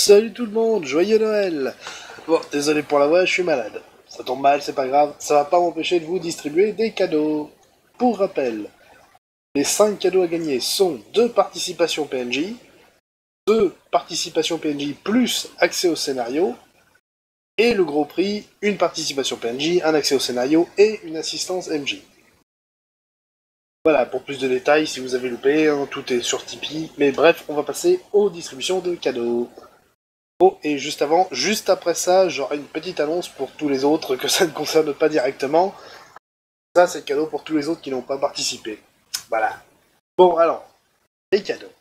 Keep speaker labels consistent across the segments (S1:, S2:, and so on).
S1: Salut tout le monde, joyeux Noël. Bon, désolé pour la voix, je suis malade. Ça tombe mal, c'est pas grave, ça va pas m'empêcher de vous distribuer des cadeaux. Pour rappel, les 5 cadeaux à gagner sont 2 participations PNJ, 2 participations PNJ plus accès au scénario, et le gros prix, une participation PNJ, un accès au scénario et une assistance MJ. Voilà, pour plus de détails, si vous avez loupé, hein, tout est sur Tipeee, mais bref, on va passer aux distributions de cadeaux. Oh, et juste après ça, j'aurai une petite annonce pour tous les autres que ça ne concerne pas directement. Ça, c'est cadeau pour tous les autres qui n'ont pas participé. Voilà. Bon, alors, les cadeaux.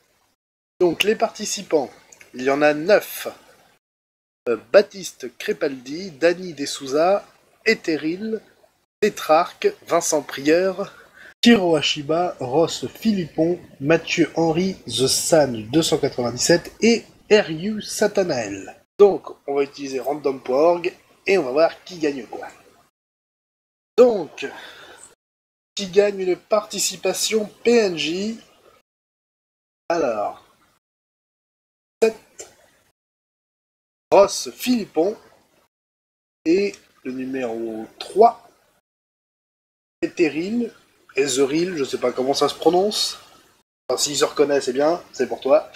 S1: Donc, les participants, il y en a 9. Baptiste Crépaldi, Dany Desouza, Éthéril, Tétrarque, Vincent Prieur, Kiro Ashiba, Ross Philippon, Mathieu Henry, The San 297 et Ryu Satanael. Donc, on va utiliser random.org et on va voir qui gagne quoi. Donc, qui gagne une participation PNJ. Alors, 7, Ross Philippon et le numéro 3, Éthéril, Ezeril, je sais pas comment ça se prononce. Enfin, s'ils se reconnaissent, c'est bien, c'est pour toi.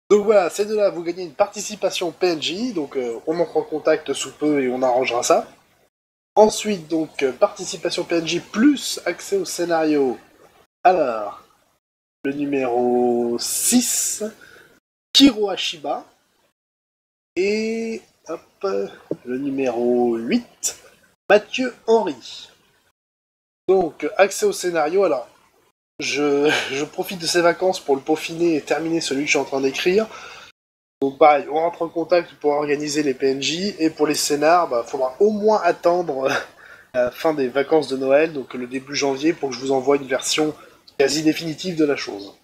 S1: Donc voilà, ces deux-là, vous gagnez une participation PNJ, donc on entre en contact sous peu et on arrangera ça. Ensuite, donc, participation PNJ plus accès au scénario. Alors, le numéro 6, Kiro Ashiba. Et, hop, le numéro 8, Mathieu Henry. Donc, accès au scénario, alors, je profite de ces vacances pour le peaufiner et terminer celui que je suis en train d'écrire. Donc pareil, on rentre en contact pour organiser les PNJ, et pour les scénars, faudra au moins attendre la fin des vacances de Noël, donc le début janvier, pour que je vous envoie une version quasi définitive de la chose.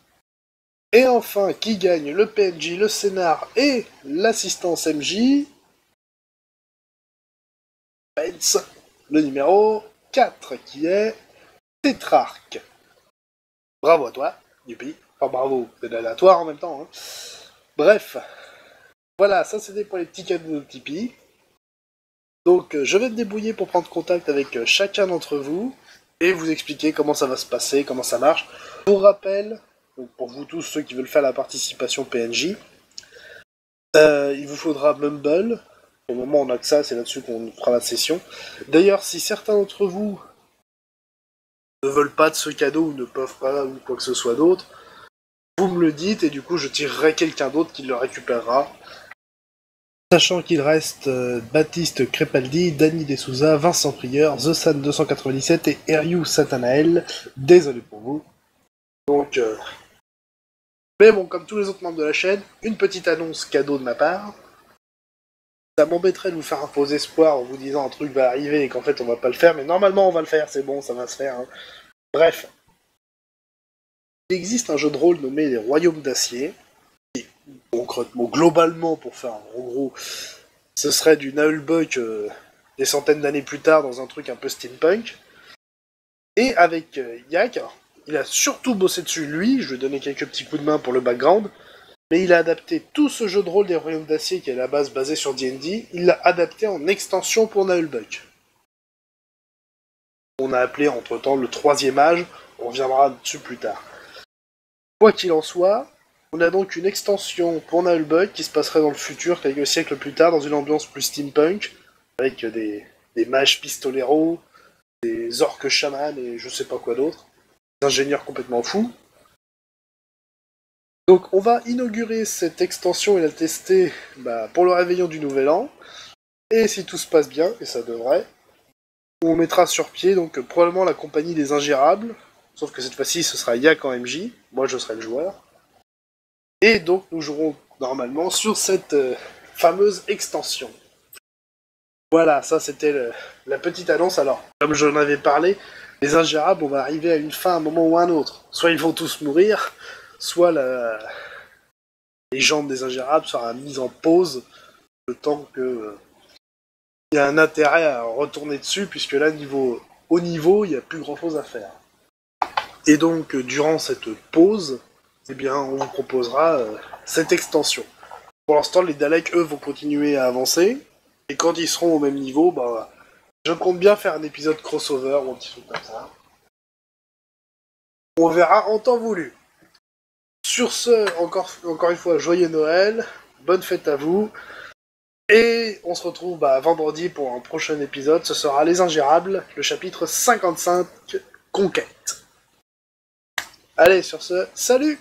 S1: Et enfin, qui gagne le PNJ, le scénar et l'assistance MJ? Benz, le numéro 4, qui est Tétrarque. Bravo à toi, youpi. Enfin bravo, c'est aléatoire en même temps. Hein. Bref, voilà, ça c'était pour les petits cadeaux de Tipeee. Donc je vais me débrouiller pour prendre contact avec chacun d'entre vous et vous expliquer comment ça va se passer, comment ça marche. Pour rappel, donc pour vous tous ceux qui veulent faire la participation PNJ, il vous faudra Mumble. Au moment où on a que ça, c'est là-dessus qu'on fera la session. D'ailleurs, si certains d'entre vous ne veulent pas de ce cadeau ou ne peuvent pas ou quoi que ce soit d'autre, vous me le dites et du coup je tirerai quelqu'un d'autre qui le récupérera. Sachant qu'il reste Baptiste Crépaldi, Dany Desouza, Vincent Prieur, The San 297 et Ryu Satanael. Désolé pour vous. Donc, mais bon, comme tous les autres membres de la chaîne, une petite annonce cadeau de ma part. Ça m'embêterait de vous faire un faux espoir en vous disant un truc va arriver et qu'en fait on va pas le faire, mais normalement on va le faire, c'est bon, ça va se faire. Hein. Bref. Il existe un jeu de rôle nommé Les Royaumes d'Acier. Et concrètement, globalement, pour faire en gros, ce serait du Nullbuck des centaines d'années plus tard dans un truc un peu steampunk. Et avec Yak, il a surtout bossé dessus lui, je lui ai donné quelques petits coups de main pour le background, mais il a adapté tout ce jeu de rôle des Royaumes d'Acier qui est à la base basé sur D&D, il l'a adapté en extension pour Nullbuck. On a appelé entre-temps le troisième âge, on reviendra dessus plus tard. Quoi qu'il en soit, on a donc une extension pour Nullbuck qui se passerait dans le futur, quelques siècles plus tard, dans une ambiance plus steampunk, avec des mages pistoleros, des orques chamans et je sais pas quoi d'autre. Des ingénieurs complètement fous. Donc on va inaugurer cette extension et la tester pour le réveillon du Nouvel An. Et si tout se passe bien, et ça devrait, on mettra sur pied donc probablement la compagnie des Ingérables, sauf que cette fois-ci ce sera Yak en MJ, moi je serai le joueur. Et donc nous jouerons normalement sur cette fameuse extension. Voilà, ça c'était la petite annonce. Alors, comme j'en avais parlé, les Ingérables, on va arriver à une fin à un moment ou à un autre. Soit ils vont tous mourir, soit la légende des Ingérables sera mise en pause le temps que il y a un intérêt à retourner dessus, puisque là, au niveau, il n'y a plus grand-chose à faire. Et donc, durant cette pause, eh bien, on vous proposera cette extension. Pour l'instant, les Daleks, eux, vont continuer à avancer. Et quand ils seront au même niveau, bah, je compte bien faire un épisode crossover ou un petit truc comme ça. On verra en temps voulu. Sur ce, encore une fois, joyeux Noël, bonne fête à vous. Et on se retrouve vendredi pour un prochain épisode. Ce sera Les Ingérables, le chapitre 55, Conquête. Allez, sur ce, salut!